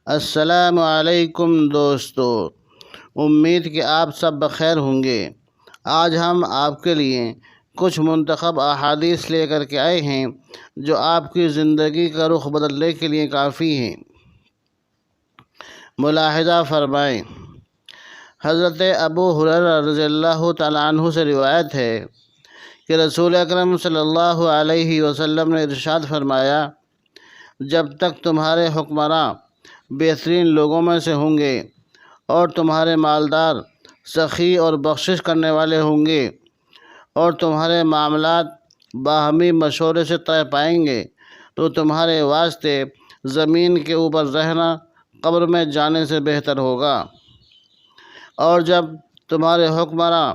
السلام علیکم دوستو، امید کہ آپ سب بخیر ہوں گے۔ آج ہم آپ کے لیے کچھ منتخب احادیث لے کر کے آئے ہیں جو آپ کی زندگی کا رخ بدلنے کے لیے کافی ہیں۔ ملاحظہ فرمائیں، حضرت ابو ہریرہ رضی اللہ تعالیٰ عنہ سے روایت ہے کہ رسول اکرم صلی اللہ علیہ وسلم نے ارشاد فرمایا، جب تک تمہارے حکمراں بہترین لوگوں میں سے ہوں گے اور تمہارے مالدار سخی اور بخشش کرنے والے ہوں گے اور تمہارے معاملات باہمی مشورے سے طے پائیں گے، تو تمہارے واسطے زمین کے اوپر رہنا قبر میں جانے سے بہتر ہوگا۔ اور جب تمہارے حکمراں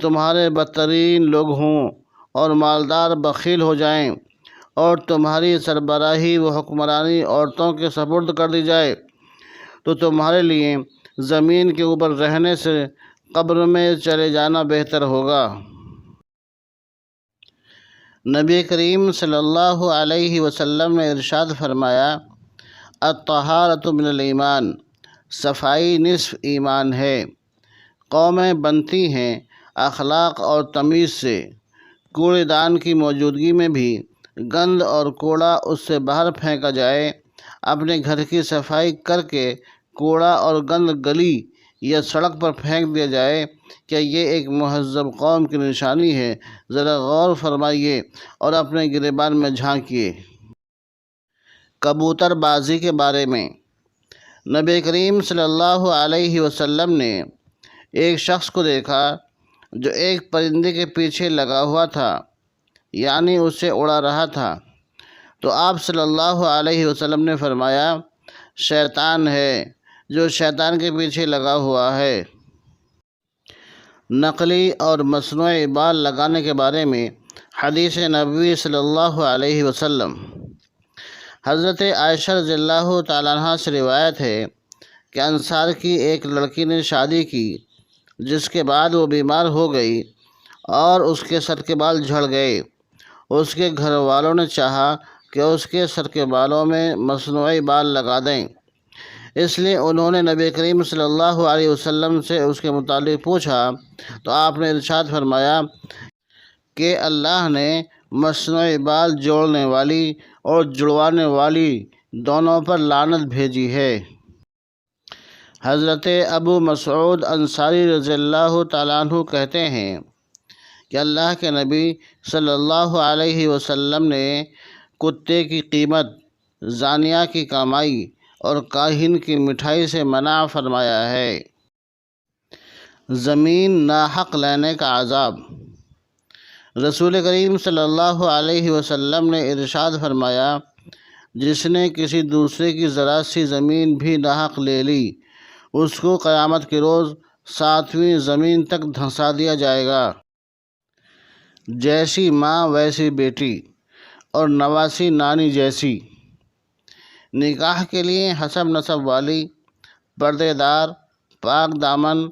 تمہارے بدترین لوگ ہوں اور مالدار بخیل ہو جائیں اور تمہاری سربراہی و حکمرانی عورتوں کے سپرد کر دی جائے، تو تمہارے لیے زمین کے اوپر رہنے سے قبر میں چلے جانا بہتر ہوگا۔ نبی کریم صلی اللہ علیہ وسلم نے ارشاد فرمایا، الطہارۃ من الایمان، صفائی نصف ایمان ہے۔ قومیں بنتی ہیں اخلاق اور تمیز سے، کوڑے دان کی موجودگی میں بھی گند اور کوڑا اس سے باہر پھینکا جائے۔ اپنے گھر کی صفائی کر کے کوڑا اور گند گلی یا سڑک پر پھینک دیا جائے، کیا یہ ایک مہذب قوم کی نشانی ہے؟ ذرا غور فرمائیے اور اپنے گریبان میں جھانکیے۔ کبوتر بازی کے بارے میں نبی کریم صلی اللہ علیہ وسلم نے ایک شخص کو دیکھا جو ایک پرندے کے پیچھے لگا ہوا تھا، یعنی اسے اڑا رہا تھا، تو آپ صلی اللہ علیہ وسلم نے فرمایا، شیطان ہے جو شیطان کے پیچھے لگا ہوا ہے۔ نقلی اور مصنوعی بال لگانے کے بارے میں حدیث نبوی صلی اللہ علیہ وسلم۔ حضرت عائشہ رضی اللہ تعالیٰ عنہ سے روایت ہے کہ انصار کی ایک لڑکی نے شادی کی، جس کے بعد وہ بیمار ہو گئی اور اس کے سر کے بال جھڑ گئے۔ اس کے گھر والوں نے چاہا کہ اس کے سر کے بالوں میں مصنوعی بال لگا دیں، اس لیے انہوں نے نبی کریم صلی اللہ علیہ وسلم سے اس کے متعلق پوچھا، تو آپ نے ارشاد فرمایا کہ اللہ نے مصنوعی بال جوڑنے والی اور جڑوانے والی دونوں پر لعنت بھیجی ہے۔ حضرت ابو مسعود انصاری رضی اللہ تعالیٰ عنہ کہتے ہیں کہ اللہ کے نبی صلی اللہ علیہ وسلم نے کتے کی قیمت، زانیہ کی کمائی اور کاہن کی مٹھائی سے منع فرمایا ہے۔ زمین ناحق لینے کا عذاب۔ رسول کریم صلی اللہ علیہ وسلم نے ارشاد فرمایا، جس نے کسی دوسرے کی ذرا سی زمین بھی ناحق لے لی، اس کو قیامت کے روز 7ویں زمین تک دھنسا دیا جائے گا۔ جیسی ماں ویسی بیٹی اور نواسی نانی جیسی۔ نکاح کے لیے حسب نسب والی، پردے دار، پاک دامن،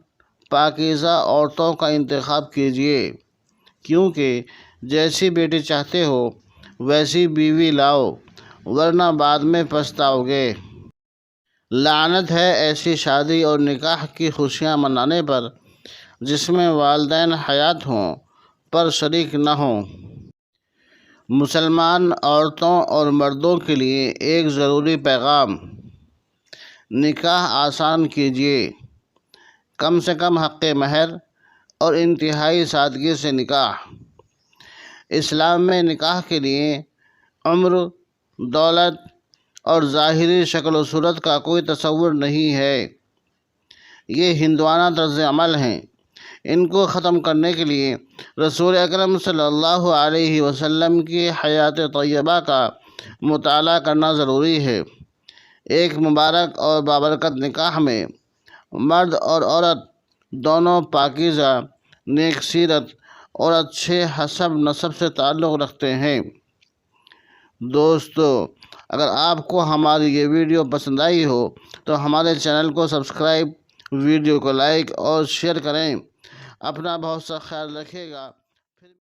پاکیزہ عورتوں کا انتخاب کیجیے، کیونکہ جیسی بیٹی چاہتے ہو ویسی بیوی لاؤ، ورنہ بعد میں پچھتاؤ گے۔ لعنت ہے ایسی شادی اور نکاح کی خوشیاں منانے پر جس میں والدین حیات ہوں پر شریک نہ ہوں۔ مسلمان عورتوں اور مردوں کے لیے ایک ضروری پیغام، نکاح آسان کیجیے، کم سے کم حق مہر اور انتہائی سادگی سے نکاح۔ اسلام میں نکاح کے لیے عمر، دولت اور ظاہری شکل و صورت کا کوئی تصور نہیں ہے۔ یہ ہندوانہ طرز عمل ہیں۔ ان کو ختم کرنے کے لیے رسول اکرم صلی اللہ علیہ وسلم کی حیات طیبہ کا مطالعہ کرنا ضروری ہے۔ ایک مبارک اور بابرکت نکاح میں مرد اور عورت دونوں پاکیزہ، نیک سیرت اور اچھے حسب نسب سے تعلق رکھتے ہیں۔ دوستو، اگر آپ کو ہماری یہ ویڈیو پسند آئی ہو تو ہمارے چینل کو سبسکرائب، ویڈیو کو لائک اور شیئر کریں۔ اپنا بہت سا خیال رکھیے گا۔